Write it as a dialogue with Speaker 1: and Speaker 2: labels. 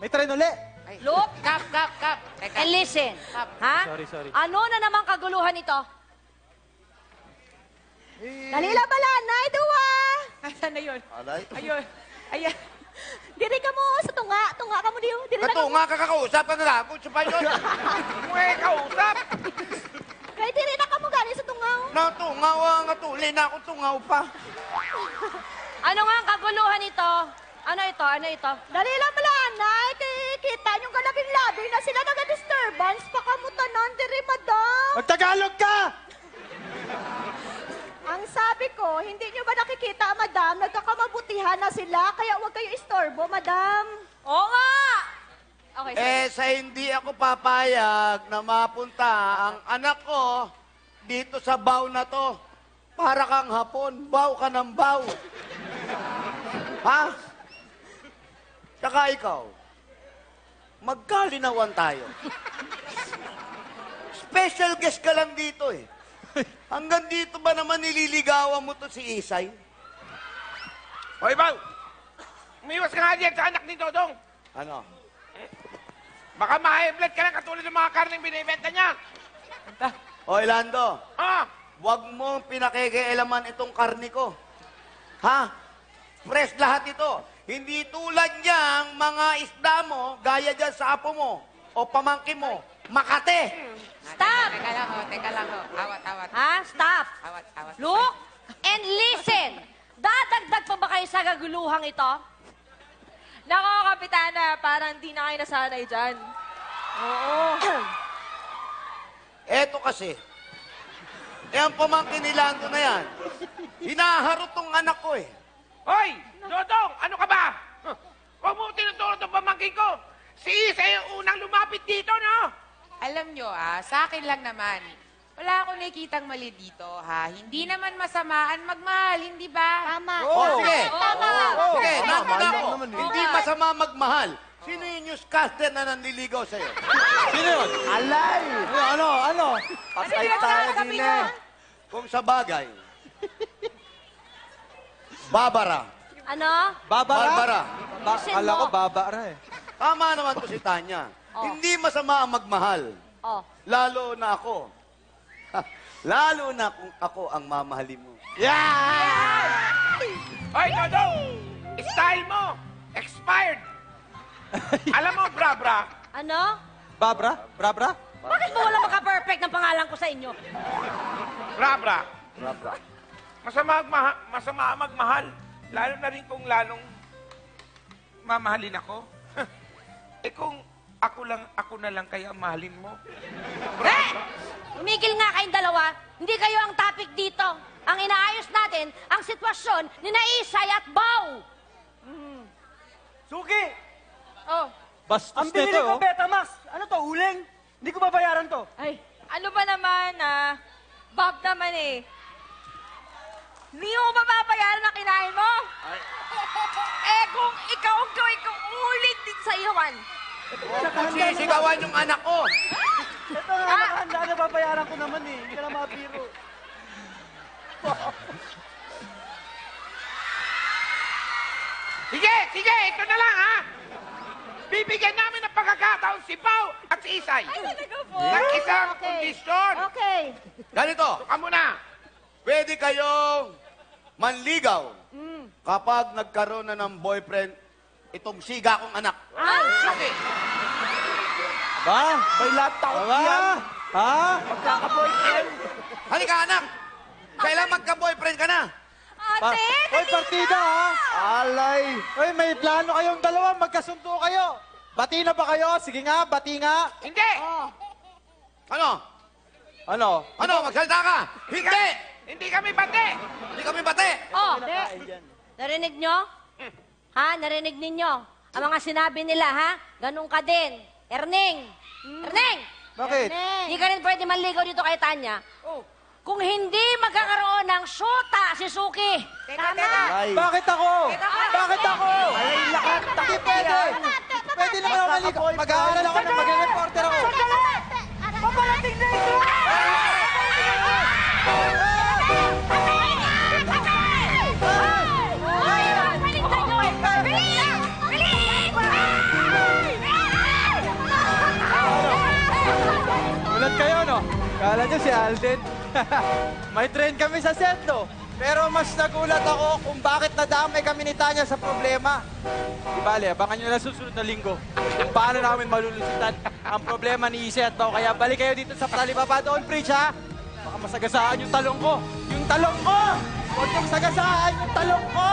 Speaker 1: May tren uli.
Speaker 2: Look
Speaker 3: Kap. Teka.
Speaker 2: and listen. Ha?
Speaker 1: Sorry.
Speaker 2: Ano na namang kaguluhan ito? Dalila bala, nay duwa!
Speaker 3: Asan na yun?
Speaker 4: Alay.
Speaker 3: Ayun. Ayan.
Speaker 2: Diri ka mo sa tunga ka mo diyo. Diri na ka mo.
Speaker 4: Katunga ka kakausap ka na ako sa panyo. Uwe, kausap.
Speaker 2: Kay diri na ka mo gani sa tungaw.
Speaker 4: Natungaw nga tuli na ako tungaw pa.
Speaker 2: Ano nga ang kaguluhan ito? Ano ito? Dalila bala, nay. Kita nyo kalabing labi na sila nag-disturbance. Pakamutanan diri, madam.
Speaker 1: Magtagalog ka!
Speaker 2: Ang sabi ko, hindi nyo ba nakikita, madam? Nagkakamabutihan na sila, kaya huwag kayo istorbo, madam. Oo nga! Okay,
Speaker 4: Sa hindi ako papayag na mapunta ang anak ko dito sa baw na to. Para kang hapon, baw ka ng baw. Ha? Saka ikaw, magkalinawan tayo. Special guest ka lang dito eh. Hanggang dito ba naman nililigawan mo to si Isay?
Speaker 5: Hoy, Bao! Umiwas ka nga diyan sa anak ni Dodong.
Speaker 4: Ano?
Speaker 5: Baka ma-high-blood ka lang katulad ng mga karneng binibenta niya.
Speaker 4: Hoy, Lando,
Speaker 5: Ah!
Speaker 4: huwag mo pinakikialaman itong karni ko. Ha? Fresh lahat ito. Hindi tulad niyang mga isda mo, gaya dyan sa apo mo o pamangkin mo. Makate!
Speaker 2: Stop!
Speaker 3: Teka lang ho. Awat.
Speaker 2: Ha? Stop!
Speaker 3: Awat.
Speaker 2: Look and listen! Dadagdag pa ba kayo sa gaguluhang ito?
Speaker 6: Nako, Kapitana, parang di na kayo nasanay dyan.
Speaker 2: Oo.
Speaker 4: Eto kasi, ang pamangkin ni Lando na yan, hinaharot tong anak ko eh.
Speaker 5: Hoy! Dodong! Ano ka ba? Huwag mo tinuturo itong pamangkin ko. Si Isa yung unang lumapit dito, no?
Speaker 3: Alam nyo, sa akin lang naman. Wala akong nakikitang mali dito, ha? Hindi naman masamaan magmahal, hindi ba?
Speaker 2: Tama.
Speaker 4: Sige.
Speaker 2: Tama.
Speaker 4: Sige,
Speaker 1: Tama
Speaker 4: naku.
Speaker 1: lang naman eh.
Speaker 4: Hindi masama magmahal. Sino yung newscaster na nanliligaw sa'yo?
Speaker 1: Sino yun?
Speaker 4: Alay!
Speaker 1: Ano?
Speaker 4: Patay tayo din eh. Kung sa bagay. Barbara.
Speaker 2: Ano?
Speaker 4: Barbara.
Speaker 2: Listen
Speaker 1: Kala ko
Speaker 2: mo.
Speaker 1: babara eh.
Speaker 4: Tama naman to si Tanya.
Speaker 2: Oh.
Speaker 4: Hindi masama ang magmahal.
Speaker 2: Oh.
Speaker 4: Lalo na ako. Lalo na kung ako ang mamahalin mo.
Speaker 5: Hoy, Dodong! Style mo! Expired! Alam mo, Bra,
Speaker 2: Ano?
Speaker 1: Bra?
Speaker 2: Bakit ba wala maka-perfect ng pangalan ko sa inyo?
Speaker 5: Bra.
Speaker 4: Barbara.
Speaker 5: Masama magmahal. Lalo na rin kung lalong mamahalin ako. Kung ako na lang kaya mahalin mo.
Speaker 2: Umigil nga kayong dalawa. Hindi kayo ang topic dito. Ang inaayos natin, ang sitwasyon ni Naisay at Bao.
Speaker 7: Suki!
Speaker 2: Oh.
Speaker 1: Bastos
Speaker 7: Ang binili
Speaker 1: nito,
Speaker 7: ko,
Speaker 1: oh.
Speaker 7: Betamax! Ano to, uling? Hindi ko babayaran to.
Speaker 6: Ay, ano ba naman, Bob naman eh. Hindi mo ba babayaran ang kinain mo? Eh, kung ikaw ang gawin kong ulit din sa iwan.
Speaker 4: Sisigawan yung anak ko.
Speaker 7: Ito nga, nakahanda na babayaran ko naman eh. Hindi ka na mabiro.
Speaker 5: Sige, ito na lang, ha? Bibigyan namin ng pagkakataon si Pao at si Isay.
Speaker 6: Ay, talaga po.
Speaker 5: Ng isang
Speaker 2: Okay.
Speaker 5: kondisyon.
Speaker 2: Okay.
Speaker 4: Ganito,
Speaker 5: Ka muna.
Speaker 4: pwede kayong manligaw kapag nagkaroon na ng boyfriend itong siga kong anak.
Speaker 5: Sige.
Speaker 1: Ba?
Speaker 7: May laptop
Speaker 1: Ba?
Speaker 7: yan.
Speaker 1: Ha?
Speaker 7: Magkaka-boyfriend.
Speaker 4: Halika anak! Kailan magka-boyfriend ka na?
Speaker 6: Ate,
Speaker 1: Hoy, partida ha?
Speaker 7: Alay.
Speaker 1: Hoy, may plano kayong dalawa, magkasundo kayo. Bati na ba kayo? Sige nga, bati nga.
Speaker 5: Hindi.
Speaker 4: Ano?
Speaker 1: Ano?
Speaker 4: Ano? Magsalita ka! Hindi!
Speaker 5: Hindi kami bate.
Speaker 4: Hindi kami bate!
Speaker 2: Oh, narinig nyo? Ha? Narinig ninyo? Ang mga sinabi nila, ha? Ganun ka din. Erning! Erning!
Speaker 1: Bakit?
Speaker 2: Hindi ka rin pwede manligaw dito kay Tanya. Kung hindi magkakaroon ng syota si Suki. Tama.
Speaker 1: Bakit ako? Bakit ako?
Speaker 7: Alay, lahat.
Speaker 1: Hindi pwede. Pwede na kayo maligaw. Mag-aaral ako na mag-reporter ako.
Speaker 7: Paparating na ito!
Speaker 2: Bilis! Bilis!
Speaker 1: Kala nyo si Alden. May train kami sa set, no? Pero mas nagulat ako kung bakit nadamay kami ni Tanya sa problema. Di bale, abangan nyo na susunod na linggo kung paano namin malulusutan ang problema ni Ise at Bao. Kaya balik kayo dito sa Talibaba doon, Preach, ha? Baka masagasaan yung talong ko. Yung talong ko! Huwag yung sagasaan yung talong ko!